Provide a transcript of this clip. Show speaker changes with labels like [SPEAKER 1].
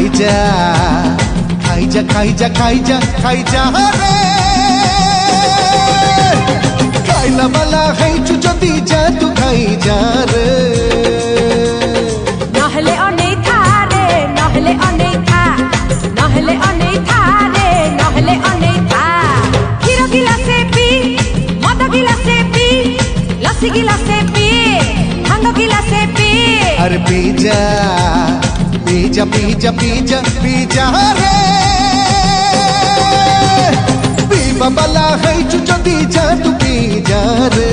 [SPEAKER 1] खाई जा खाई जा खाई जा खाई जा खाई जा रे खाइला वाला है चुचती जा तू खाई जा रे
[SPEAKER 2] নহলে অনেক থারে নহলে অনেক থা নহলে অনেক থারে নহলে অনেক থা ক্ষীর গিলাসে পি মদ গিলাসে পি লস্যি গিলাসে পি ভাঙ্গ গিলাসে পি
[SPEAKER 1] अरे पी जा पी जा पी जा पी जा पी जा रे पी बाबा है चुचती जा तू पी जा रे।